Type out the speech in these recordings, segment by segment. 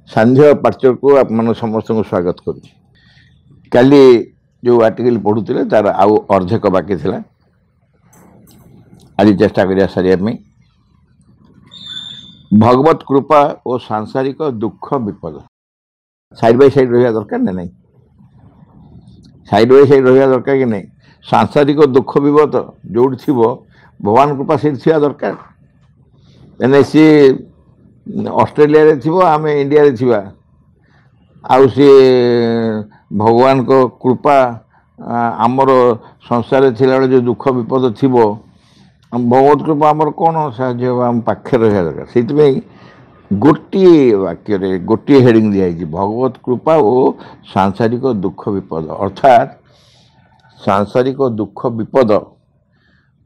सांध्य पार्चर को आप समस्त को स्वागत करुच्ची। काली जो आर्टिकल पढ़ुते तार आउ अर्धेक बाकी था आज चेष्टा करिया सारिया भगवत कृपा और सांसारिक दुख विपद साइड बाय साइड रहा दरकार ना नहीं साइड बाय साइड रहा दरकार कि नहीं सांसारिक दुख विपद जो थी भगवान कृपा से दरकार मैंने सी ऑस्ट्रेलिया रे थी आम इंडिया रे थी आउ सी भगवान को कृपा आमर संसार थिला जो दुख विपद थी भगवत कृपा आमर कौन साहय आम पाखे रहा दरकार से गोटे वाक्य गोटे हेडिंग दिखाई भगवत कृपा और सांसारिक दुख विपद अर्थात सांसारिक दुख विपद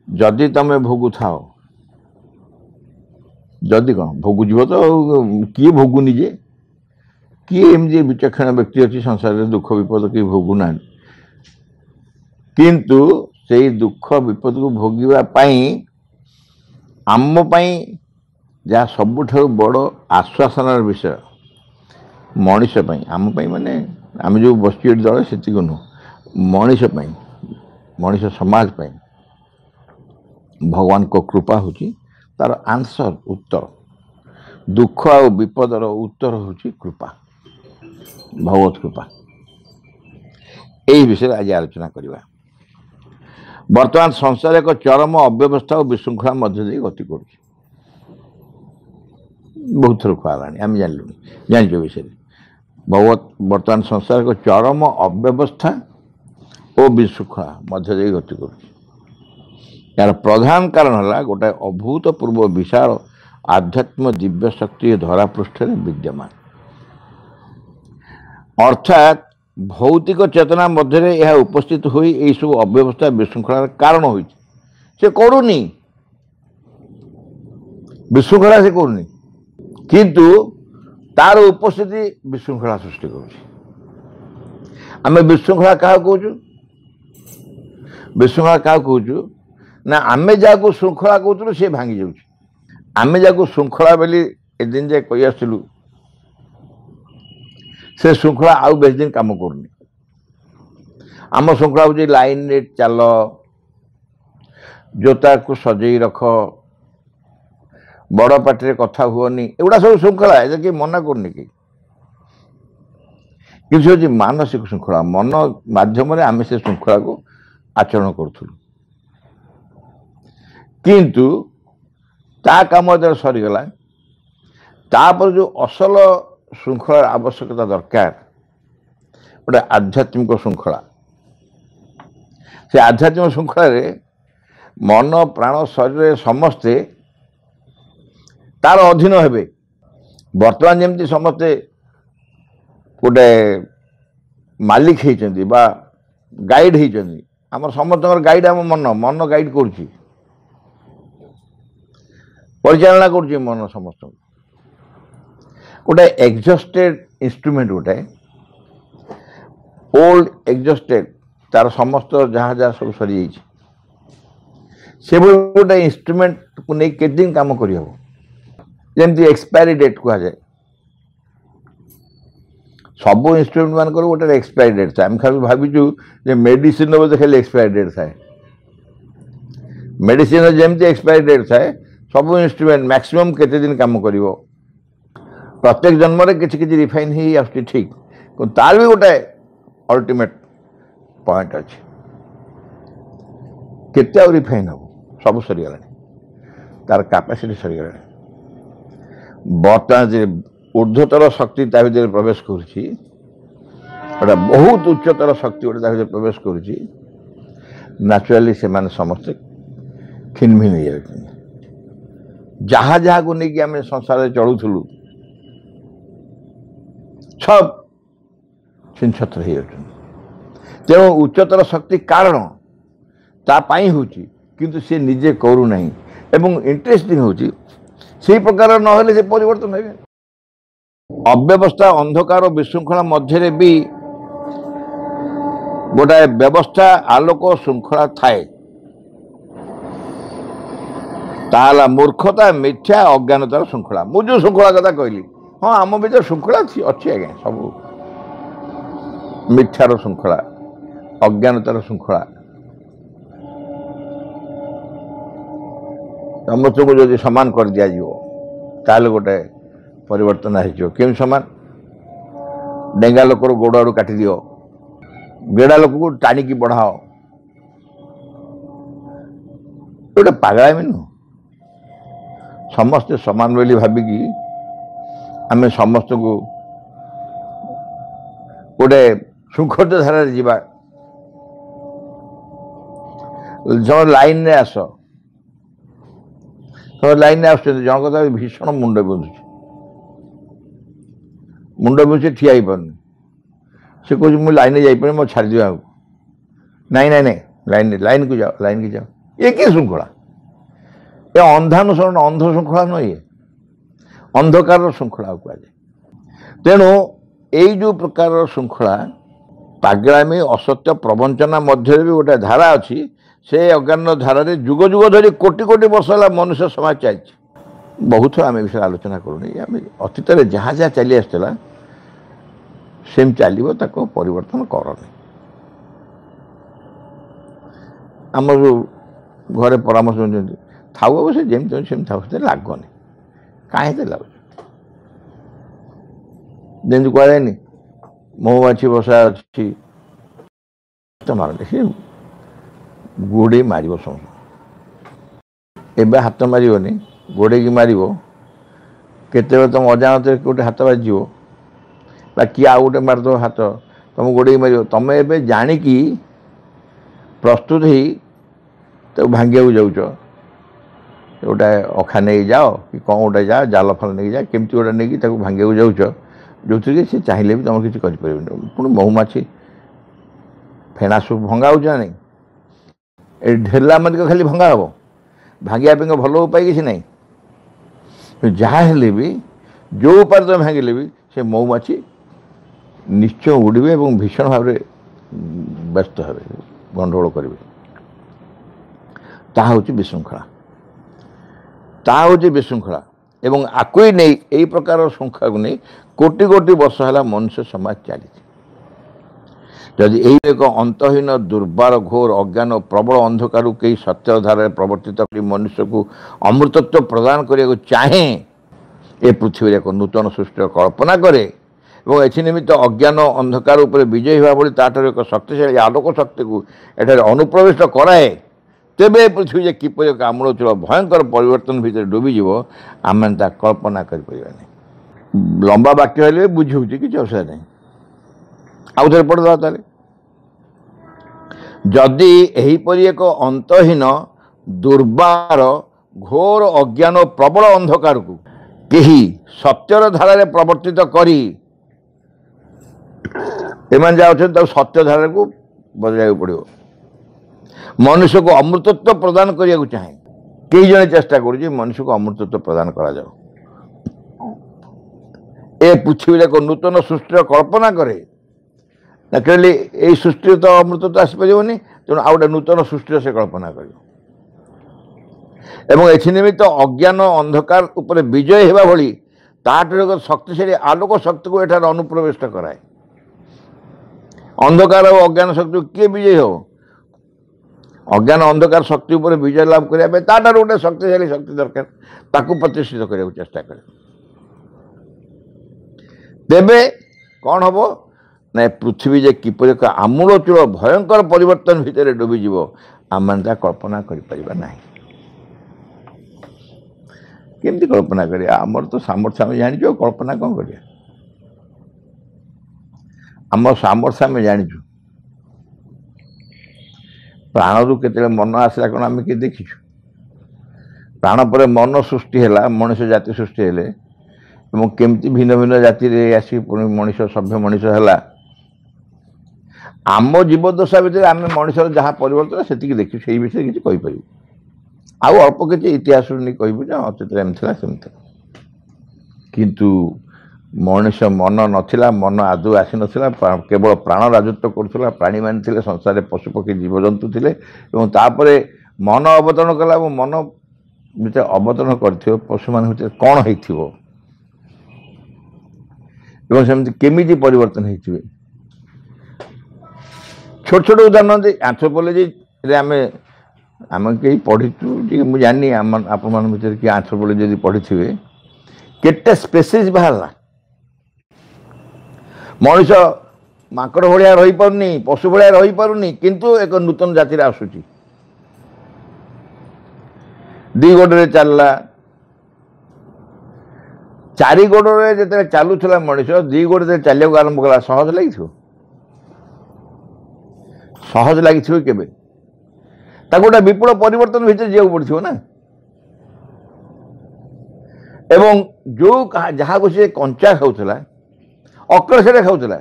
जदि तुम भोगु थाओ जदि कौन भोगुज तो किए भोगुनि जे किए एमती विचक्षण व्यक्ति अच्छी संसार में दुख विपद किए भोगुना किंतु से दुख विपद को भोगवाई आम जहाँ सबुठ बड़ आश्वासन विषय मनीष आम माने आम जो बस दल से नुह मनीष समाज भगवान को कृपा होची तार आंसर उत्तर दुख और विपदर उत्तर होची कृपा भगवत कृपा यही विषय आज आलोचना करवा। वर्तमान संसार एक चरम अव्यवस्था और विशृंखला मध्य दे गति कर बहुत थर खुआला आम जानलु जान विषय भगवत वर्तमान संसार एक चरम अव्यवस्था और विशृंखला मध्य दे गति कर यार प्रधान कारण है गोटे अभूतपूर्व विशाल आध्यात्म दिव्य शक्ति धरापृष्ठ विद्यमान अर्थात भौतिक चेतना मध्य यह उपस्थित हुई यही सब अव्यवस्था विशृंखलार कारण होई से करूनी विशृंखला से करूनी किंतु तार उपस्थिति विशृंखला सृष्टि करुछि। विशृंखला क्या कहूँ विशृंखला क्या कहूँ ना आमे जहाँ श्रृंखला कहूँ सी भांगी जाऊँ आमे जहाँ श्रृंखला बोली ए दिन जाए कही आसलु से श्रृंखला आउ बेस दिन काम करनी आम श्रृंखला हूँ लाइन रे चल जोता को सजई रख बड़ पार्टी कथा हुअनी एगुड़ा सब श्रृंखला है कि मना करनी कि मानसिक श्रृंखला मन माध्यम आम से श्रृंखला को आचरण करूँ किंतु ता काम सरीगला तापर जो असल श्रृंखला आवश्यकता दरकार गोटे आध्यात्मिक श्रृंखला से आध्यात्मिक श्रृंखला रे मन प्राण शरीर समस्ते तार अधीन हेबे वर्तमान जमती समस्ते गोटे मालिक होती गाइड होती आम समस्त गाइड आम मन मन गाइड करुच्ची परिचालना करुच्ची मन समस्त गोटे एग्जस्टेड इंस्ट्रूमेंट गोटे ओल्ड एग्जस्टेड तार समस्त जहाँ जहाँ सब सरी से गोटे इंस्ट्रूमेंट को नहीं केते दिन काम करहब जमती एक्सपायरी डेट कह जाए सब इंस्ट्रूमेंट मान गोटे एक्सपायरी डेट था खाली भाविचु मेडिसिन बोलते खाली एक्सपायरी डेट थाए मेडिसिन जमती एक्सपायरी डेट थाए सब इंस्ट्रूमेंट मैक्सिमम केते दिन काम करिवो प्रत्येक जन्म रे किछि रिफाइन ही आसुछि ठीक तार भी गोटे अल्टीमेट पॉइंट अच्छे केते आ रिफाइन हम सब सरीगला तार कैपेसिटी सरीगला बर्तमान ऊर्ध्वतर शक्ति ता भीतर प्रवेश करुछि गोटे बहुत उच्चतर शक्ति गोटे ता भीतर प्रवेश करुछि नेचुराली से माने समस्त खिनभिन हो जाए जहाँ जहाँ को लेकिन आम संसार चलुलु सब छिन छत्र हो तेणु उच्चतर शक्ति कारण तापाई होची किंतु से निजे करू नहीं एवं इंटरेस्टिंग होची से प्रकार नहेले से परिवर्तन हेबे अव्यवस्था अंधकार विशृंखला मध्य भी गोटाए व्यवस्था आलोक श्रृंखला थाए ताला मूर्खता मिथ्या अज्ञानतार श्रृंखला मु जो श्रृंखला कथा कहली हाँ आम भर श्रृंखला अच्छी आज्ञा सब मिथ्यार श्रृंखला अज्ञानतार श्रृंखला समस्त को जो सामान कर दि जाए गोटे परिवर्तन हो सामान डेंगा लोक गोड़ आड़ काटी दियो गेड़ा लोक को टाणिकी बढ़ाओ गोटे पागलामी नुह समस्ते समान बोली भाविकी आम समस्त को गोटे शृंखलित धारा जावा जो लाइन रे आस लाइन रे आस जन भीषण मुंड बिंधुଛି मुंड बिंधुଛି ठिया पारनी से कह मुझे लाइन जापर मो छाड़ दिया नाई नाई नाई लाइन को जाओ ये कि श्रृंखला ये अंधानुसरण अंध श्रृंखला नुह ये अंधकार श्रृंखला कहुए तेणु यही जो प्रकार श्रृंखला पागलामी असत्य प्रवंचना मध्य भी गोटे धारा अच्छी से अज्ञान धारा जुग जुग धरी कोटि कोटि वर्ष है मनुष्य समाज चलती बहुत थर आम विषय आलोचना करूँ अतीत में जहाँ जहाँ चली आसला सेम चलो परिवर्तन करनी आम जो घरे परामर्श थाऊ अब से जमी सेम था लगनी कहीं लगुच जमी कहुनि महुमाछी बसा अच्छी मारते सी गोड़े मार एवं हाथ मारनी गोड़े मार केते तुम अजाणत गोटे हाथ बाज कि आउ गोटे मारद हाथ तुम गोड़े मार तुम ए जाणिकी प्रस्तुत ही तो भांगे जाऊच गोटे अखा नहीं जाओ कि कौन गोटे जा जाल फाल नहीं जा केमती गोटे नहीं भांगे जाऊच जो थी सी चाहिए भी तुम किसी कर पुणी महुमाछी फेणा सब भंगा हो नहीं ढेला मत खाली भंगा हम भांगे भल उपाय किसी ना जहाँ भी जो उपाय तुम भांगे भी से महुमाछी निश्चय उड़े और भीषण भाव व्यस्त हे गंडगोल करेंगे ताहा हूँ विशृंखला ताहा हूँ विशृंखला एवं आकु ही नहीं यही प्रकार श्रृंखला को नहीं कोटि कोटि वर्ष है मनुष्य समाज चली जदि यही एक अंतहीन दुर्बार घोर अज्ञान और प्रबल अंधकार कई सत्य धारा प्रवर्तित कर मनुष्य को अमृतत्व प्रदान करने चाहे ए पृथ्वी एक नूतन सृष्टि कल्पना करे और एथि निमित्त अज्ञान अंधकार उपर विजयी हुआ भली ताठार एक शक्तिशाली आलोक शक्ति को एठार अनुप्रविष्ट कराए तेबे पृथ्वी किपर एक आमूलचूल भयंकर परिवर्तन भितर डूबीज आम कल्पना कर लंबा वाक्य हेल्ले बुझे किसी असुविधा नहीं आउ थे पढ़ा ताले जदि एहीपरि एक अंतहीन दुर्बार घोर अज्ञान प्रबल अंधकार को कही सत्यर धारा प्रवर्तित करी एमान जाओ सत्य धारा को बदल पड़ो मनुष्य को अमृतत्व प्रदान करने को चाहे कई जने चेष्टा कर मनुष्य को अमृतत्व प्रदान करा जाओ ए पृथ्वी एक नूतन सृष्टि कल्पना करे एक्चुअली यही सृष्टि तो अमृतत्व आसपारे तेणु आउ गए नूतन सृष्टि से कल्पना कर निमित्त अज्ञान अंधकार उपर विजय होगा भली ताठ शक्तिशाली आलोक शक्ति को एठार अनुप्रविष्ट कराए अंधकार और अज्ञान शक्ति किए विजय हो अज्ञान अंधकार शक्ति उपर विजय लाभ करने ताठार गोटे शक्तिशाली शक्ति दरकार ताकू प्रतिष्ठित करने चेष्टा करे तेबे कौन हम ना पृथ्वी जे किपर एक आमूलचूल भयंकर परिवर्तन भितर डूबीज आम मैंने कल्पना करना केमती कल्पना करिया आमर तो सामर्थ्य आम जानी कल्पना कौन करिया आम सामर्थ्य आम जाचु प्राण रू के मन आसला कौन आम किए देखीचु प्राण पर मन सृष्टि है मनुष्य जाति सृष्टि हेले केमती भिन्न भिन्न जाति आसी पुणी मनीष सभ्य मनीष है आम जीवदशा भितर आम मनीषर जहाँ परिवर्तन से देखी से विषय किसी कहीपर आउ अल्प किसी इतिहास नहीं कहूँ अतीत एमती सेमती किंतु मनीष मन नथिला मन आदौ आसी नथिला केवल प्राण राजत्व करुला प्राणी मान संसार पशुपक्षी जीवजंतु थे तापर मन अवतरण कला मन ଭିତରେ ଅବତରଣ କରିଥିବ ପଶୁମାନଙ୍କ ଭିତରେ କ'ଣ ହେଇଥିବ ଏବଂ ସେମିତି କେମିତି ପରିବର୍ତ୍ତନ ହେଇଥିବେ। ଛୋଟ ଛୋଟ ଉଦାହରଣ ଆନ୍ଥ୍ରୋପୋଲୋଜିରେ ଆମେ କେହି ପଢ଼ିଛୁ ଟିକେ ମୁଁ ଜାଣିନି, ଆପଣମାନଙ୍କ ଭିତରେ କିଏ ଆନ୍ଥ୍ରୋପୋଲୋଜି ଯଦି ପଢ଼ିଥିବେ, କେତେ ସ୍ପେସିସ୍ ବାହାରିଲା। ମଣିଷ ମାଙ୍କଡ଼ ଭଳିଆ ରହିପାରୁନି, ପଶୁ ଭଳିଆ ରହିପାରୁନି, କିନ୍ତୁ ଏକ ନୂତନ ଜାତିରେ ଆସୁଛି। 2 ଗୋଡ଼ରେ ଚାଲିଲା, 4 ଗୋଡ଼ରେ ଯେତେବେଳେ ଚାଲୁଥିଲା ମଣିଷ 2 ଗୋଡ଼ରେ ଚାଲିବାକୁ ଆରମ୍ଭ କଲା, ସହଜ ଲାଗିଥିବ? ସହଜ ଲାଗିଥିବ କେବେ? ତାକୁ ଗୋଟେ ବିପୁଳ ପରିବର୍ତ୍ତନ ଭିତରେ ଯିବାକୁ ପଡ଼ିଥିବ ନା। ଏବଂ ଯେଉଁ ଯାହାକୁ ସେ କଞ୍ଚା ଖାଉଥିଲା, ଅକଳସରେ ଖାଉଥିଲା।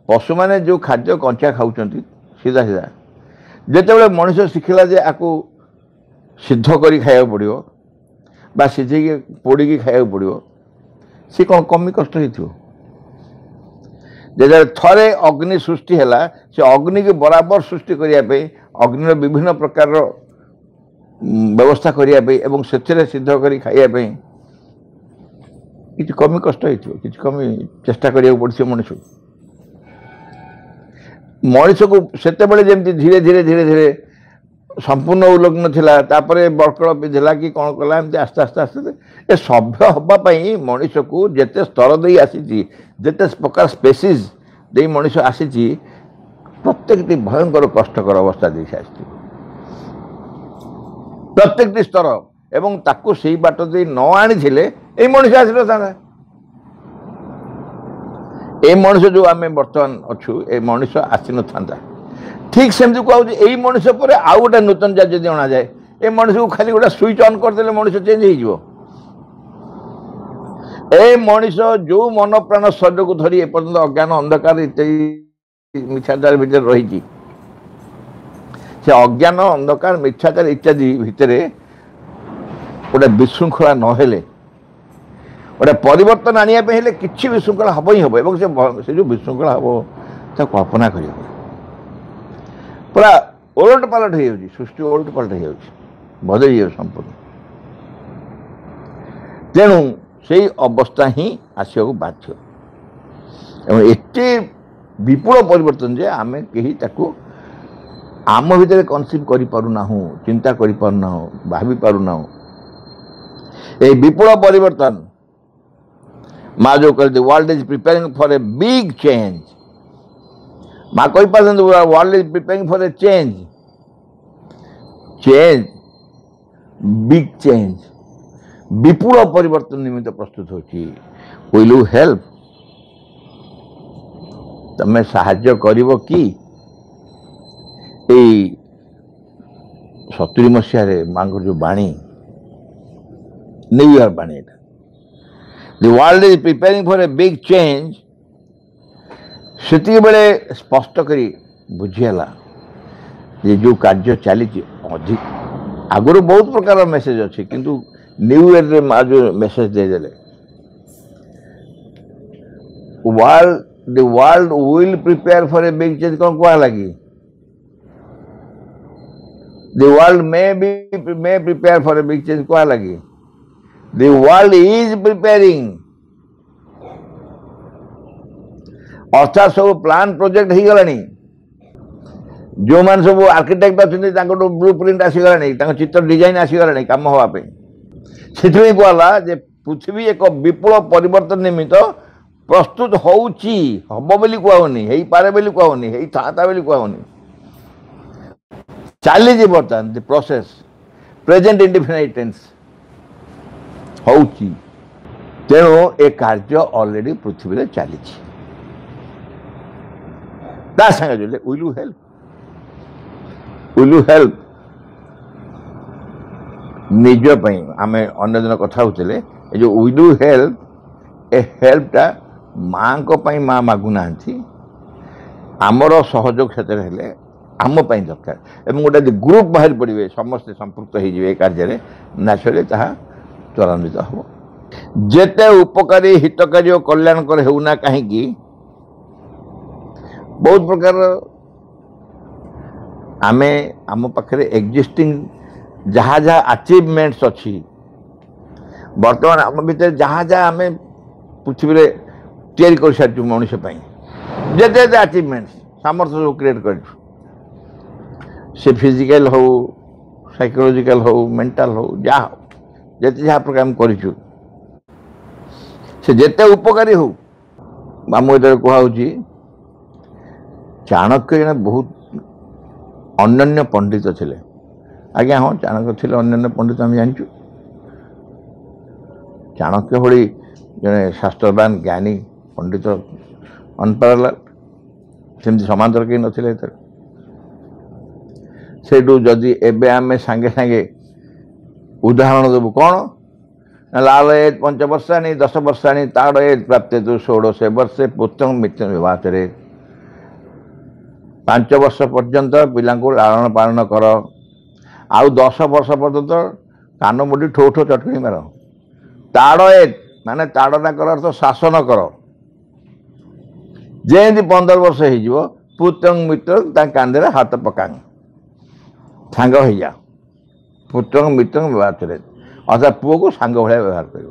ପଶୁମାନେ ଯେଉଁ ଖାଦ୍ୟ କଞ୍ଚା ଖାଉଛନ୍ତି ସିଧା ସିଧା, ଯେତେବେଳେ ମଣିଷ ଶିଖିଲା ଯେ ଆକୁ ସିଦ୍ଧ କରି ଖାଇବାକୁ ପଡ଼ିବ ବା ସିଝେଇକି ପୋଡ଼ିକି ଖାଇବାକୁ ପଡ଼ିବ, ସେ କ'ଣ କମି କଷ୍ଟ ହେଇଥିବ? ଯେତେବେଳେ ଥରେ ଅଗ୍ନି ସୃଷ୍ଟି ହେଲା, ସେ ଅଗ୍ନିକି ବରାବର ସୃଷ୍ଟି କରିବା ପାଇଁ, ଅଗ୍ନିର ବିଭିନ୍ନ ପ୍ରକାରର ବ୍ୟବସ୍ଥା କରିବା ପାଇଁ ଏବଂ ସେଥିରେ ସିଦ୍ଧ କରି ଖାଇବା ପାଇଁ କିଛି କମି କଷ୍ଟ ହେଇଥିବ, କିଛି କମି ଚେଷ୍ଟା କରିବାକୁ ପଡ଼ିଥିବ ମଣିଷକୁ। ମଣିଷକୁ ସେତେବେଳେ ଯେମିତି ଧୀରେ ଧୀରେ ଧୀରେ ଧୀରେ ସମ୍ପୂର୍ଣ୍ଣ ଉଲଗ୍ନ ଥିଲା, ତାପରେ ବରକଳ ପିନ୍ଧିଲା କି କ'ଣ କଲା, ଏମିତି ଆସ୍ତେ ଆସ୍ତେ ଆସ୍ତେ ଏ ସଭ୍ୟ ହେବା ପାଇଁ ମଣିଷକୁ ଯେତେ ସ୍ତର ଦେଇ ଆସିଛି, ଯେତେ ପ୍ରକାର ସ୍ପେସିସ୍ ଦେଇ ମଣିଷ ଆସିଛି, ପ୍ରତ୍ୟେକଟି ଭୟଙ୍କର କଷ୍ଟକର ଅବସ୍ଥା ଦେଇ ଆସିଛି, ପ୍ରତ୍ୟେକଟି ସ୍ତର। ଏବଂ ତାକୁ ସେଇ ବାଟ ଦେଇ ନ ଆଣିଥିଲେ ଏଇ ମଣିଷ ଆସିନଥାନ୍ତା। এই ମଣିଷ ଯେଉଁ ଆମେ ବର୍ତ୍ତମାନ ଅଛୁ, ଏ ମଣିଷ ଆସିନଥାନ୍ତା। ଠିକ୍ ସେମିତି କୁହାଯାଉଛି, ଏଇ ମଣିଷ ପରେ ଆଉ ଗୋଟେ ନୂତନ ଜାତି ଯଦି ଅଣାଯାଏ, ଏ ମଣିଷକୁ ଖାଲି ଗୋଟେ ସୁଇଚ୍ ଅନ୍ କରିଦେଲେ ମଣିଷ ଚେଞ୍ଜ ହେଇଯିବ। ଏ ମଣିଷ ଯେଉଁ ମନ ପ୍ରାଣ ଶରୀରକୁ ଧରି ଏପର୍ଯ୍ୟନ୍ତ ଅଜ୍ଞାନ ଅନ୍ଧକାର ଇତ୍ୟାଦି ମିଥ୍ୟାଚାର ଭିତରେ ରହିଛି, ସେ ଅଜ୍ଞାନ ଅନ୍ଧକାର ମିଥ୍ୟାଚାର ଇତ୍ୟାଦି ଭିତରେ ଗୋଟେ ବିଶୃଙ୍ଖଳା ନହେଲେ, ଗୋଟେ ପରିବର୍ତ୍ତନ ଆଣିବା ପାଇଁ ହେଲେ କିଛି ବିଶୃଙ୍ଖଳା ହେବ ହିଁ ହେବ। ଏବଂ ସେ ଯେଉଁ ବିଶୃଙ୍ଖଳା ହେବ ତାକୁ କଳ୍ପନା କରିହେବ। ପୁରା ଓଲଟ ପାଲଟ ହେଇଯାଉଛି, ସୃଷ୍ଟି ଓଲଟ ପାଲଟ ହେଇଯାଉଛି, ବଦଳି ଯାଉଛି ସମ୍ପୂର୍ଣ୍ଣ। ତେଣୁ ସେଇ ଅବସ୍ଥା ହିଁ ଆସିବାକୁ ବାଧ୍ୟ। ଏବଂ ଏତେ ବିପୁଳ ପରିବର୍ତ୍ତନ ଯେ ଆମେ କେହି ତାକୁ ଆମ ଭିତରେ କନସିଭ୍ କରିପାରୁନାହୁଁ, ଚିନ୍ତା କରିପାରୁନାହୁଁ, ଭାବିପାରୁନାହୁଁ। এই বিপুল পরিবর্তন মা जो कहते world is preparing for a big change, माँ कही पार्थ world is preparing for a change, change big change, विपुल परिवर्तन निमित्त प्रस्तुत होची। Will you help? तमें साहाय्य करिवो कि? 70 मसीह माँ जो बाणी, न्यू ईयर बाणी, The world is preparing for a big change, सेतिक बेले स्पष्ट करी बुझीगला जे जो कार्य चली अधिक आगुरी बहुत प्रकार मेसेज अच्छी, किंतु न्यू ईयर रे माँ जो message देदेले, the world will prepare for a big change, कौन कहा लगी? The world may prepare for a big change, कहा लगी? The world is preparing, अर्थात सब प्लान प्रोजेक्ट हो गलानी। जो मान सब आर्किटेक्ट अच्छा ब्लू प्रिंट आसीगलानी, चित्र डिजाइन आसीगलानी काम हाँपी। से कहला जे पृथ्वी एक विपुल परिवर्तन निमित्त प्रस्तुत होउची, हब बोली कहूनी, हो पारे बोली कहूनी, हो था बोली कहूनी, चली बर्तमान the process present indefinite tense होउची। तेणु ए कार्य ऑलरेडी पृथ्वी रे चली। Will you help? Will you help? निज आम अन्य दिन कथा होते जो विल यू हेल्प, ए हेल्पटा माँ माँ मागुना, आमर सहयोग से आम दरकार। एवं गोटे ग्रुप बाहर पड़े, समस्ते संपृक्त हो कार्य, न्याचुराली ताहा त्वरान्वित हो। जेते उपकारी हितकारी और कल्याणकर होना कहीं बहुत प्रकार आमे आम पाखे एक्जिस्टिंग जहाँ जहाँ अचिवमेंट्स अच्छी बर्तमान आम भर जहाँ जहाँ आम पृथ्वी तैयारी कर सारी मनुष्य जिते जिते अचिवमेंट्स सामर्थ्य सब क्रिएट कर फिजिकल हो साइकोलॉजिकल हो मेंटल हो जहाँ हो जिते जहाँ प्रकार आम कर जिते उपकारी हो आम ये कहुच्छी चाणक्य जन बहुत अनन्य पंडित थे आज्ञा हाँ चाणक्य थे अनन्य पंडित आम जानचु चाणक्य भली जड़े शास्त्रवान ज्ञानी पंडित अनपाराल सेमती समांतर कहीं नथिले सेठू जदि एबे आमे सांगे सांगे उदाहरण देबू कौन ना लाल एज 5 वर्षाणी 10 वर्षाणी ताड़ एज प्राप्त तु 16 वर्षे पुत्रं मित्रं विवाचरे 5 वर्ष पर्यंत पिला लालन पालन कर आउ 10 वर्ष पर्यंत कान मुडी ठो ठो चटकणी मार ताड़ एज माने ताड़ना कर तो शासन कर जेमती 15 वर्ष हो पुत्रं मित्रं कांधे हाथ पका सांग हो जा पुत्रं मित्रं व्यवहार अर्थात पुओ को सांग भाया व्यवहार कर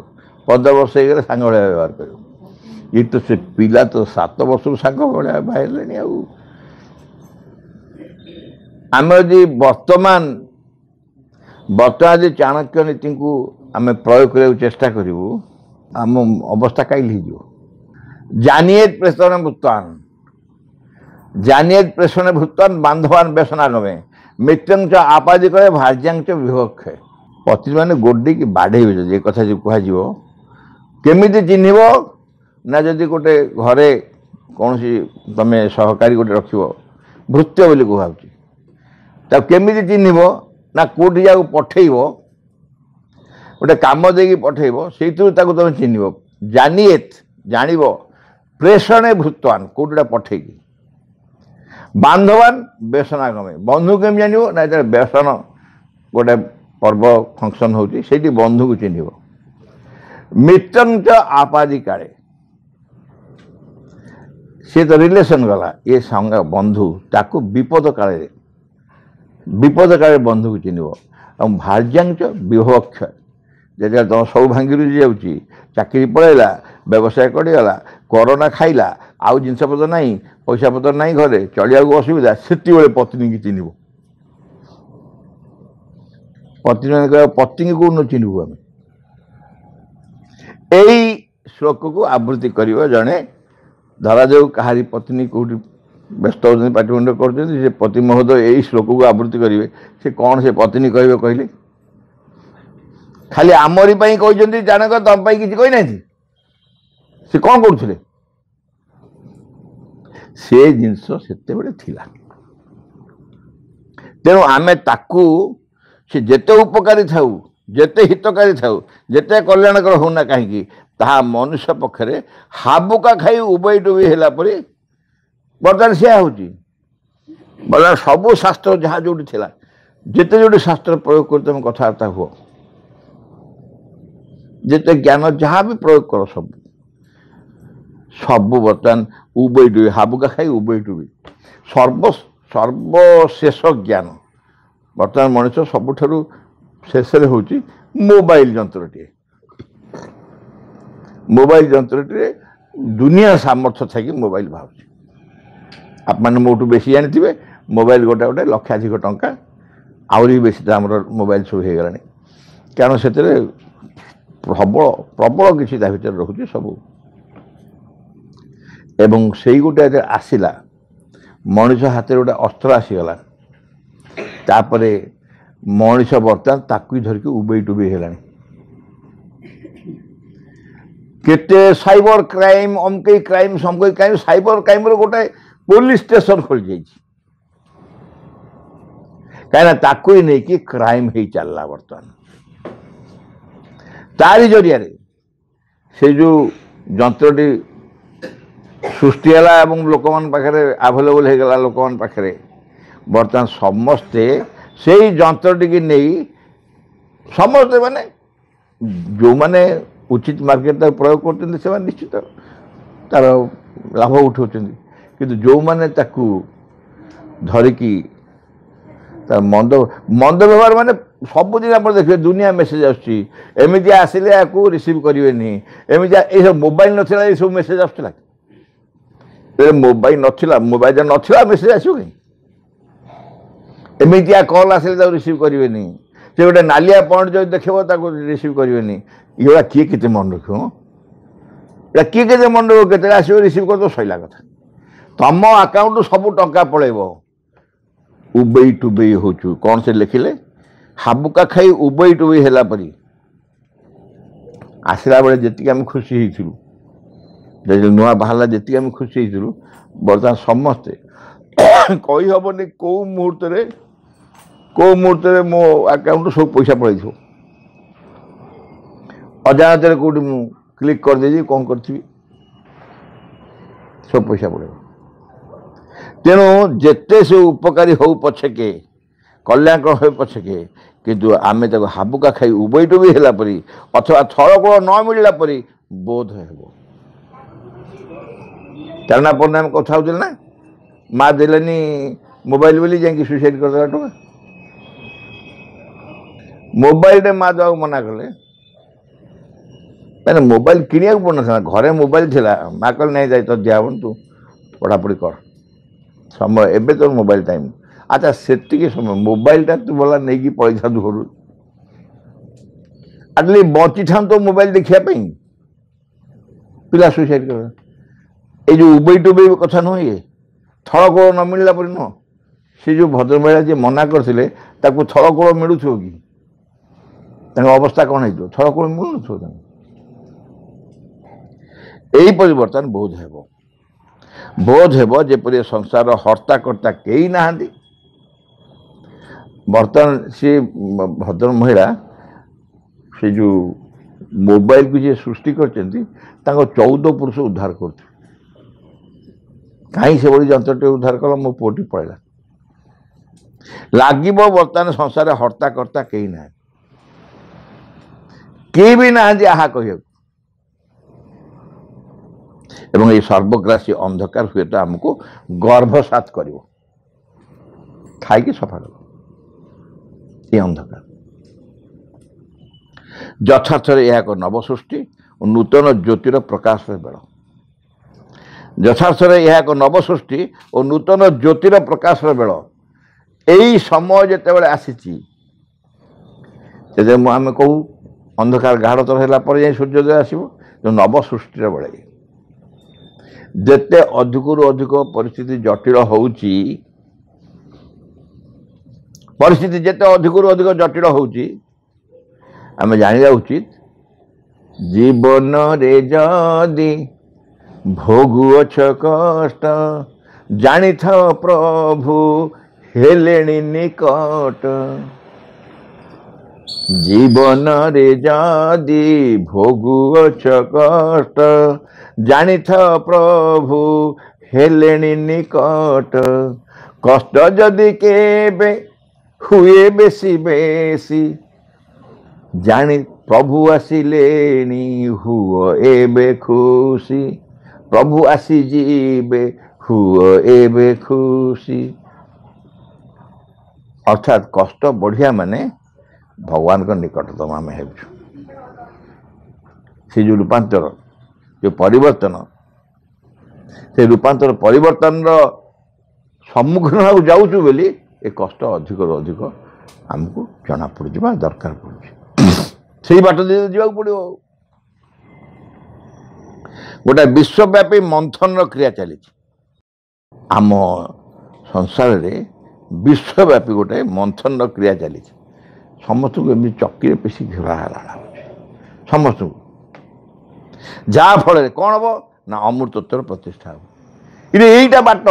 15 वर्ष हो सांग भाया व्यवहार कर ये तो से पिला तो 7 वर्ष सांग भाया बाहर आम यदि वर्तमान चाणक्य नीति को आम प्रयोग करने चेष्टा करूँ आम अवस्था कहीं जानियत प्रेषण भूतान जानियत प्रेषण भूतान बांधवान व्यसना नमे मित्रं च आपादिक भार्यां च विभक्ष पति मैंने गोडी की बाढ़े ये कथा जो कह केमी चिन्ह ना जदि गोटे घरे कौन तुम सहकारी गोटे रख भृत्य बोली कहुच्छी केमी चिन्ह ना कौटी जा पठेब गोटे कम दे पठेब से तुम चिन्ह जानिएत जान प्रेषणे भूतवान कौटा पठेकी बांधवान व्यसनागमे बंधु केमी जान ना जो व्यसन गोटे पर्व फंक्शन होती बंधु को चिन्ह मित्रं च आपादि काले सी तो रिलेशन गला ये संग बंधु ताकू विपद काले बंधु को चिन्ह और भार्यां च विभक्ष जब तुम सब भांगी जाऊँगी चाकरी पलैला व्यवसाय कड़गला कोरोना खाइला आउ जिनस पतर ना पैसा पतर ना घरे चलिया असुविधा से पत्नी की चिन्ह पत्नी मैंने पत्नी को कौन चिन्हबू आम यही श्लोक को आवृत्ति कर जड़े धरा जाऊ कहारी पत्नी कौटी व्यस्त होती पाटिमुंड कर पति महोदय यही श्लोक को आवृत्ति करेंगे से कौन से पत्नी कहे कहले खाली आमरी कहते जानक तुम किसी कही ना से कौन करुले से जिनस से तेणु आमे ताकू से जेते उपकारी थाऊ जेते हितकारी थाऊ जेते कल्याणकर होना कहीं ताहा मनुष्य पक्षरे हाबुका खाई उबई डुबी है बर्तमान से बोला सबू शास्त्र जहाँ जो जिते जो शास्त्र प्रयोग कर तुम कथबार्ता हुआ जिते ज्ञान जहाँ भी प्रयोग कर सबू बर्तमान उबई डुबी हाबुका खाई उबई डुबी सर्वशेष ज्ञान बर्तमान मनुष्य सबुठारु शेष होची मोबाइल जंत्रटी दुनिया सामर्थ्य थी मोबाइल बाहर आप मैंने मोटू बेसी जानी मोबाइल गोटे गोटे लक्षाधिक टंका आहरी बेसी दाम मोबाइल सब हो गलानी कारण से प्रबल प्रबल किसी भर रोचे सब एवं से गोटे आसला मनीष हाथ गोटे अस्त्र आसीगला तापर मनीष बर्तमान ताकू धरिकी उबई टुबई है केते साइबर क्राइम अमकई क्राइम समकई क्राइम साइबर क्राइम गोटे पुलिस स्टेशन खोल जाइए कहीं ताकू ही नहीं कि क्राइम हो चलला बर्तमान तारी जरिया से जो जंत्रटी सृष्टि है लोक पाखे आभेलेबल हो गला लोक पाखे बर्तमान समस्ते से जंत्रटी की नहीं समस्ते माने जो माने उचित मार्केट प्रयोग कर निश्चित तार लाभ उठाऊँ किंतु जो माने ताकू धरिकी मंद मंद व्यवहार माने सबुदिन आप देखिए दुनिया मेसेज आमती आसिले या रिसीव करेंगे एमती ये मोबाइल नाला ये सब मेसेज आसला मोबाइल नाला मोबाइल नाला मेसेज आसो कहीं एमती कल आसिले रिसीव करेंगे से गोटे नालिया पॉइंट जो देखो रिसीव करेंगे ये किए के मन रख किए के मन रख के आस रिसीव कर दो सैला कथा तुम आकाउंट सब टंका पलैब उबई टुबई हो कौन से लिखिले हाबुका खाई उबई टुबई है परी आसला बेले जी आम खुशी होलु नुआ बाहर जी आम खुशी होलु बर्तमान समस्ते कही हेनी कौ मुहूर्त मो आकाउंट सब पैसा पलैथो अजाणत कौटी मु क्लिक कर दे कौन करी सब पैसा पड़े तेणु जेते से उपकारी हो पछके कल्याणकर हो पछके किंतु आम हाबुका खाई उबई टुबई है परी अथवा थरकूल न मिलला परी बोध हो चारणा पन्ना कथा हो ना माँ देलानी मोबाइल बोली जाकि सुसाइड करदेला टका मोबाइल रे माँ देवा मना कले मैंने मोबाइल किनिया पड़ना था घरे मोबाइल थिला माँ कल नहीं जाए तो दियावन तू पढ़ापढ़ी कर समय एबे तो मोबाइल टाइम अच्छा से समय मोबाइलटा तू बोला नहीं कि पड़े था घर आटली बची था तो मोबाइल देखापी पिला सुसाइड कर जो उबई टुबई कथा नुह ये थड़कोल न मिलला पर नुह से जो भद्रमहिला जी मना करते थड़कोल मिलू कि अवस्था कौन हो थड़कोल मिलू यही परिवर्तन बोध हेब जेपरि संसार हर्ताकर्ता कई ना बर्तमान सी भद्र महिला से जो मोबाइल को जी सृष्टि कर 14 पुरुष उद्धार कर कहीं से बड़ी जंत्रटे उद्धार कल मो पुटी पड़ेगा लगे बर्तमान संसार हर्ताकर्ता कई ना के भी ना आहा कह एवं ये सर्वग्रासी अंधकार हुए तो आमको गर्भसात कर खाई सफा कर ये अंधकार यथार्थ यह एक नवसृष्टि और नूतन ज्योतिर प्रकाश बेल यथार्थ यह एक नवसृष्टि और नूतन ज्योतिर प्रकाश बेल यही समय जिते आसी आम कहू अंधकार गाढ़तर है सूर्योदय आसो जो नवसृष्टि बेले जेते अधिक अधिक परिस्थिति जटिल होउची परिस्थिति जेते अधिक अधिक जटिल होउची आम जानिबा उचित जीवन रे जदि भोगुअछ कष्ट जानी था प्रभु हेलेनी निकट जीवन रे जदि भोगुअछ कष्ट जानी था प्रभु हेलेनी निकट कष्ट जदि केबे हुए बेसी बेसी जानी प्रभु आसिलेनी हुओ एबे खुशी प्रभु आसी जीवे हुओ एबे खुशी अर्थात कष्ट बढ़िया माने भगवान को निकटतम आम से जो रूपांतर जो परिवर्तन से रूपांतर परिवर्तन सम्मुखीन हो जाऊँ बोली ये कष्ट अधिक अधिक आमको जना पड़ जा दरकार पड़ी बाट जा पड़ो गोटे विश्वव्यापी मंथन क्रिया चली आम संसार रे विश्वव्यापी गोटे मंथन क्रिया चली समस्त को एमती चक्की पेशी घेरा समस्त को जहा फल कौन हम ना अमृतत्वर प्रतिष्ठा हम यहीटा बाट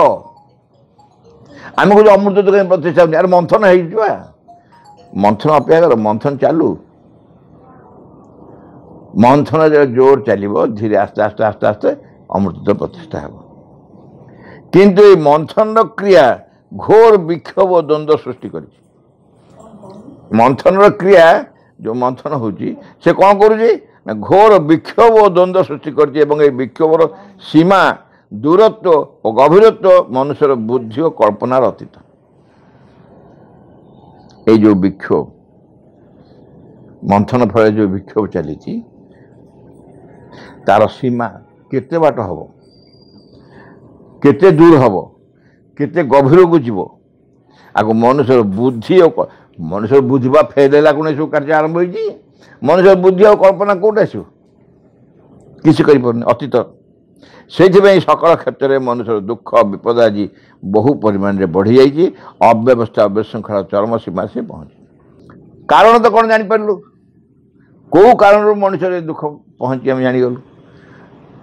आम कह अमृतत्व कहीं प्रतिष्ठा हो अरे मंथन हो मंथन अपेक्षा कर मंथन चालू मंथन जोर चलो धीरे आस्ते आस्ते आस्ते आस्ते अमृतत्व प्रतिष्ठा हो किंतु ये मंथन क्रिया घोर विक्षोभ और द्वंद्व सृष्टि कर मंथन क्रिया जो मंथन होची से कौन करुचे ना घोर विक्षोभ और द्वंद्व सृष्टि कर विक्षोभर सीमा दूरत्व और गभीरत्व मनुष्यर बुद्धि और कल्पनार अतीत ये जो विक्षोभ मंथन फल जो विक्षोभ चली तार सीमा केते बाट हम केते दूर हम केते गभीर को जीव आगो मनुष्य बुद्धि और मनुष्य बुझा फेरदेला को सब कार्य आरंभ होती मनुष्य बुद्धि और कल्पना कौट आस किसी कर अतीत से सकल क्षेत्र में मनुष्य दुख विपद आज बहु परिमाण में बढ़ी जाइए अव्यवस्था अव्यशृंखला चरम सीमा से पहुँची कारण तो कौन जापारू कौ कारण मनुष्य दुख पहुँची आम जागलु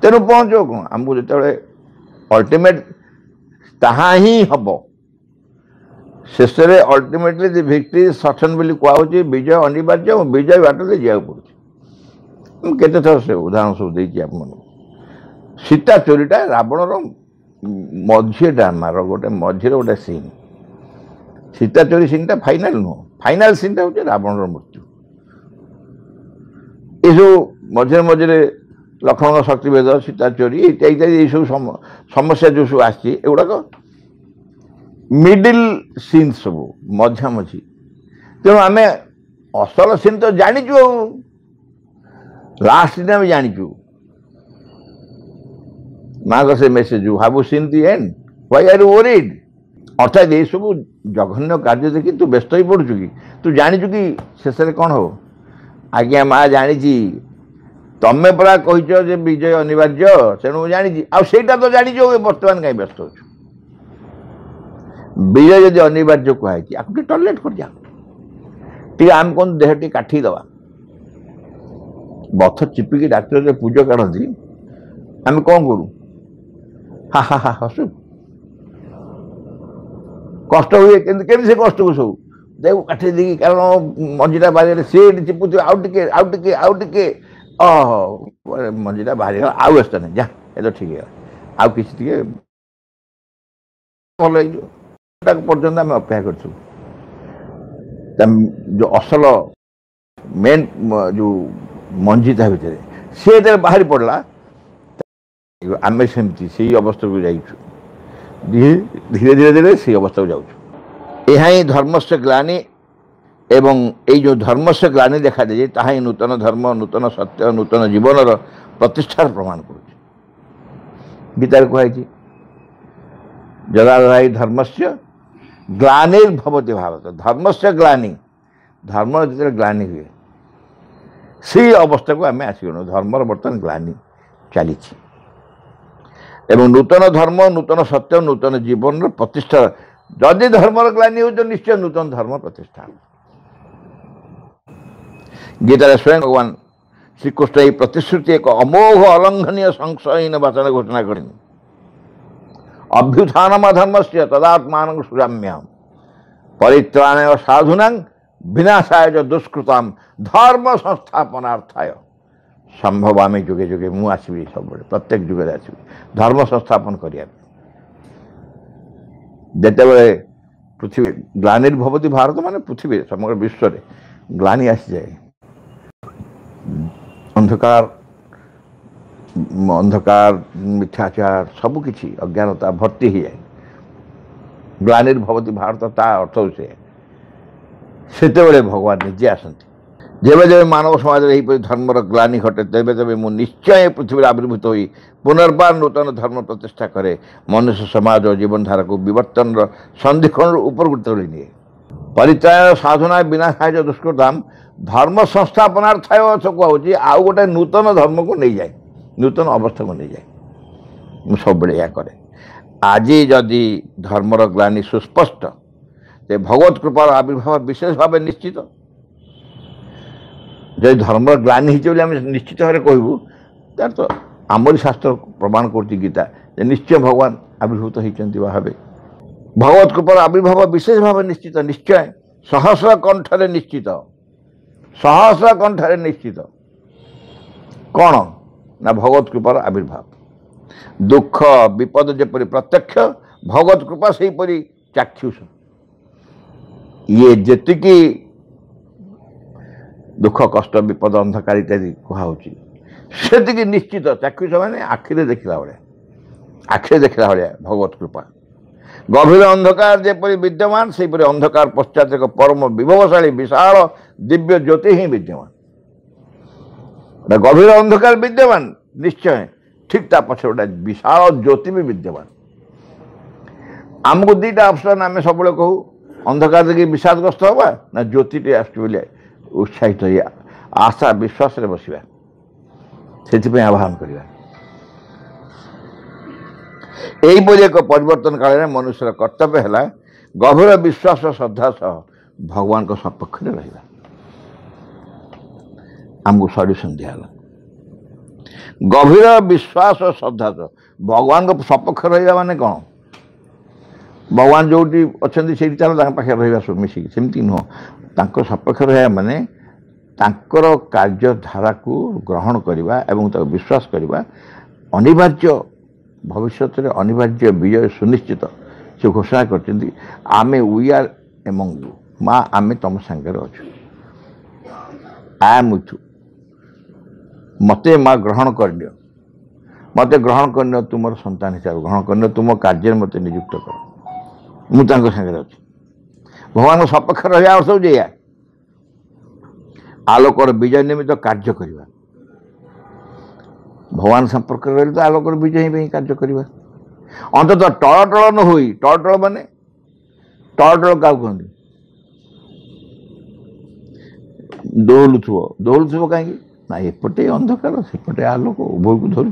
तेणु पहुँचो कौन आमको जो अल्टीमेट ताहा ही हम शेष में अल्टीमेटली दि विक्ट्री सर्टेन बोली कहूँ विजय अनिवार्य और विजय बाटे जा पड़े केते थर से उदाहरण सब देती आप सीता चोरीटा रावणर मझी ड्रामार गोटे मझीर गोटे सीन सीता चोरी सीनटा फाइनाल नुह फाइनाल सीनटा हूँ रावणर मृत्यु ये मझे मझे लक्ष्मण शक्तिभेद सीता चोरी इत्यादि ये सब समस्या जो सब आगुड़ाक मिडिल सीन सब मझामझी तेणु आम असल सीन तो जाचु लास्ट दिन आम जाचु माँ का से message have seen the end why are you worried अर्थात ये सब जघन्य कार्य देखी तू व्यस्त ही पड़ू कि तू जाचु कि शेष में कौन हो आज्ञा माँ जानी तमें परा कही विजय अनिवार्य तेणु जानी आईटा तो जानी बर्तमान कहीं व्यस्त हो विजय जब अनिवार्य कहुई आपको टॉयलेट कर जा आम कौन देह टी काठी दवा बथ चिपिकी डाक्टर पूज काढ़ती आम कौन करूँ हा हा हा हसु कष्ट हुए केमी से कष्ट को सब देव काठी देखिए कारण मंजीटा बाहर सीट चिपुथ आउ टे मंजीटा बाहरी आउ व्यस्त नहीं जा ये तो ठीक है आउ कि भल पर्यटन आम अपेक्षा कर जो असल मेन जो मंजी था भितर सी जो बाहरी पड़ा आम सेमती से अवस्था को जाइए धीरे धीरे धीरे से अवस्था को जाऊँ यह ही धर्म से ग्लानि एवं ये जो धर्म से ग्लानि देखा दे ताही नूतन धर्म नूतन सत्य नूतन जीवन प्रतिष्ठार प्रमाण कर गीतार कहुई जदा धर्म से ग्लानिर्भवति भारत धर्म से ग्लानि धर्म जो ग्लानि हुए से अवस्था को आम आसगलु धर्मर बर्तमान ग्लानि चली एवं नूतन धर्म नूतन सत्य नूतन जीवन प्रतिष्ठा जदि धर्मर ग्लानि हो तो निश्चय नूतन धर्म प्रतिष्ठा गीता स्वयं भगवान श्रीकृष्ण ये प्रतिश्रुति एक अमोघ अलंघनीय संशयहीन वचन घोषणा करें अभ्युत्थानम धर्म से तदात्मान सुराम्याम परित्राणाय साधुना विनाशाय दुष्कृताम धर्म संस्थापनार्थाय संभवामी जुगे जुगे मु आसबि सब प्रत्येक जुगे आसबि धर्म संस्थापन करिया जेते पृथ्वी ग्लानिर्भवति भारत माने पृथ्वी समग्र विश्व रे ग्लानि आसी जाए अंधकार अंधकार मिथ्याचार सबकि अज्ञानता भर्ती ही जाए ग्लानिर्भवति भारत ता अर्थ से भगवान निजे आसती जेबे जेबे मानव समाज में धर्मर ग्लानि घटे तेबे तेबे मु निश्चय पृथ्वी आविर्भूत होई पुनर्बार नूतन धर्म प्रतिष्ठा करे मनुष्य समाज और जीवनधारा को विवर्तन संधिखंड ऊपर तोड़ी निए परित्राण साधना विनाशाय दुष्कृताम धर्म संस्थापनार्थाय अर्थ कहूँ आउ गोटे नूतन धर्म को नहीं जाए नूतन अवस्था को नहीं जाए मुझे सब यह करे आज जदि धर्मर ग्लानि सुस्पष्ट ते भगवत कृपार आविर्भाव विशेष भाव निश्चित जब धर्मर ग्लानि होम निश्चित भाव कहूँ तार तो आमरी शास्त्र प्रमाण कर गीता निश्चय भगवान आविर्भूत होती भाव भगवत कृपार आविर्भाव विशेष भाव निश्चित निश्चय सहस्र कंठरे निश्चित सहस्र कंठरे निश्चित कौन ना भगवत कृपार आविर्भाव दुख विपद जपरी प्रत्यक्ष भगवत कृपा से चाक्षुष ये जेतिकी दुख कष्ट विपद अंधकार इत्यादि कहुची से निश्चित चाक्षुष मैंने आखिरे देखला भाया आखिरे देखला भाया भगवत कृपा गभीर अंधकार जेपरी विद्यमान से अंधकार पश्चात एक परम विभवशाली विशाल दिव्य ज्योति ही विद्यमान गभीर अंधकार विद्यमान निश्चय ठीक ता पछे गोटे विशाल ज्योति भी विद्यमान आमको दुईटा ऑप्शन आम सब कहू अंधकार देखिए विषादग्रस्त हवा ना ज्योतिटे आसुले उत्साहित हो आशा विश्वास रे बसिबा से आह्वान करवा यहीपरि एक परिवर्तन काल में मनुष्यर कर्तव्य है गभीर विश्वास और श्रद्धा सह भगवान को सपक्ष में रहा आमको सल्यूशन दिहला गभीर विश्वास और श्रद्धा सह भगवान को सपक्ष रहा माने कौन भगवान जो अच्छा से पाखे रहा मिसिक सेमती नुह सपक्ष रहा माने तांकर कार्यधारा को ग्रहण करवा एवं विश्वास करवा अनिवार्य भविष्य में अनिवार्य विजय सुनिश्चित से घोषणा कर आमे वी आर एमंग यू माँ आमे तुम सांगे अच्छु आई एम विथ यू मते माँ ग्रहण करनियो मते ग्रहण करनियो तुम संतान हिसाब ग्रहण करनियो तुम कार्य मत नियुक्त कर मुझे सांगे अच्छी भगवान सपक्ष रहा अर्थ हूँ आलोकर विजय निमित्त कार्य करवा भगवान संपर्क रही तो आलोकर विजय ही कार्य करवा अंत टल टल न हो टल टल माने टल टल क्या कहते दौलुव कहीं ना एपटे अंधकार सेपटे आलोक उभय को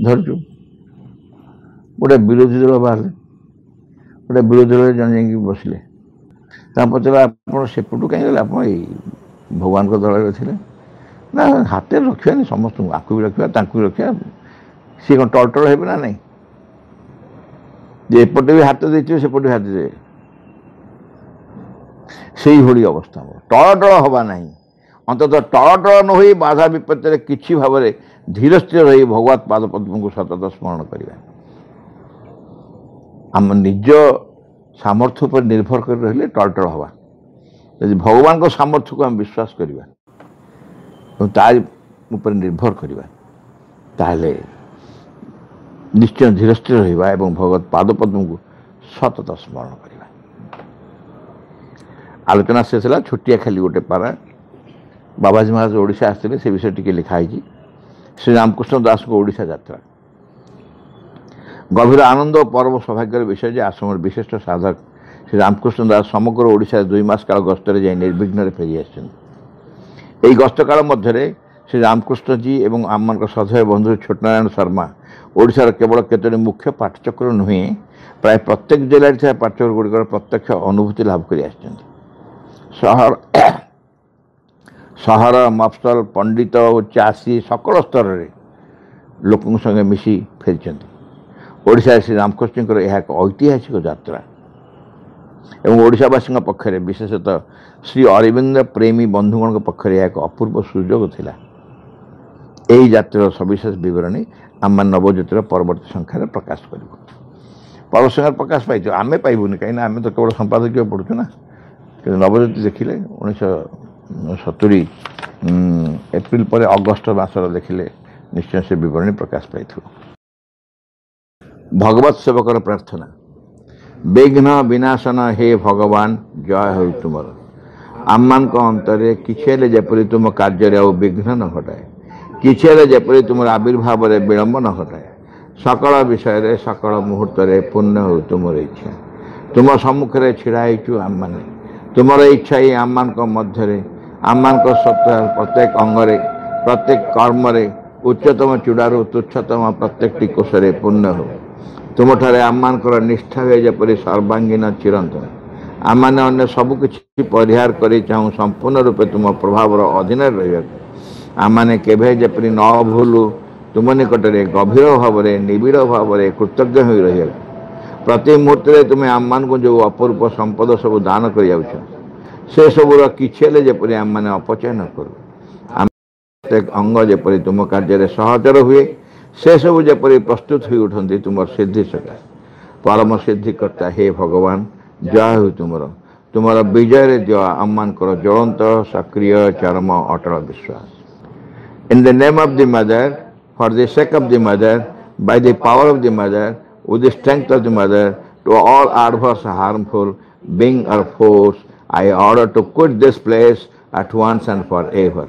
धरचु गोटे विरोधी दल बाहर गोटे विरोधी दल जन बसले पचरा आप सेपटू कहीं आप भगवान को दल थे ना हाथ रखा समस्त आपको भी रखा भी रखा सी कौन टल टल है ना नहीं जे एपटे भी हाथ देते सेपटे भी हाथ दे से ही अवस्था टल टल हवा ना अंततः टल टल न हो बाधा विपत्ति किसी भाव में धीर स्थिर रही भगवत पाद पद्म को सतत स्मरण करवा आम निज सामर्थ्य पर निर्भर कर रही टल टल हवा यदि भगवान को सामर्थ्य को आम विश्वास करवा तार ऊपर निर्भर करवा ताहले निश्चय धीर स्थिर रहा और भगवत पाद पद्म को सतत स्मरण करवा आलोचना शेष है छोटिया खाली गोटे पारा बाबाजी महाराज ओडिशा आसते से विषय टी लिखाई श्री रामकृष्ण दास को ओडिशा यात्रा गभीर आनंद और पर्व सौभाग्यर विषय जे आश्रम विशिष्ट साधक श्री रामकृष्ण दास समग्र ओडिशा 2 मास काल गस्तर जाए निर्विघ्न फेरी आसछन गस्त काल मध्य श्री रामकृष्ण जी एवं आम मान श्रद्धेय बंधु छोटनारायण शर्मा ओडिशार केवल केतोटी मुख्य पाठचक्र नुहे प्राय प्रत्येक जिले थे पाठचक्र गुड़िकर प्रत्यक्ष अनुभूति लाभ कर सहर मफसल पंडित और चाषी सकल स्तर में लोकों संगे मिसी फेरी ओडिशा श्री रामकृष्ण यह एक ऐतिहासिक यात्रा एवं ओडिशावासी पक्षरे विशेषतः श्री अरविंद प्रेमी बंधुगण पक्षरे यह एक अपूर्व सुजोग थिला यही यात्रार सविशेष विवरणी आम नवज्योतिर परवर्ती संख्यार प्रकाश कर पर्व संख्यार प्रकाश पाई आम पाइबुनि कहीं आम तो केवल संपादकीय पढ़ुँ ना कि नवज्योति देखिले 1970 एप्रिल पर अगस्ट मासर देखिले निश्चय से विवरणी प्रकाश पाई भगवत सेवकर प्रार्थना विघ्न विनाशन हे भगवान जय हो तुमर आम अंतरे किसी जपरी तुम कार्य विघ्न न घटाए किसी जपरी तुम आविर्भाव विलंब न घटाए सकल विषय सकल मुहूर्त पूर्ण हो तुम इच्छा तुम सम्मुखें छिड़ाईचु आम मैंने तुम इच्छा ही आम मध्य आम सप्ताह प्रत्येक अंगरे प्रत्येक कर्म उच्चतम चूड़ारू तुच्छतम प्रत्येक कोशरे पूर्ण हो तुम ठारे आम निष्ठा हुए जपरी सर्वांगीन चिरंतन आम मैंने अन्य सबकि परिहार कर चाहूँ संपूर्ण रूपे तुम प्रभाव अधीन रहा आम मैंने केवे जपरी न भूलु तुम निकटरे गभीर भाव निबिड़ भाव कृतज्ञ हो रहा प्रति मुहूर्त तुम्हें आम मान को जो अपूर्व संपद सब दान कर से सबूर किसी जपरी आम मैंने अपचय न करूँ आम प्रत्येक अंग जपरी तुम कार्य सहचर हुए से सब जपरी प्रस्तुत हो उठती तुम सिद्धि सका परम सिद्धिकर्ता हे भगवान जय हो तुमर विजय दिया आम मान ज्वलंत सक्रिय चरम अटल विश्वास in the name of the mother for the sake of the mother by the power of the mother with the strength of the mother to all adverse harmful being or force I order to quit this place at once and forever.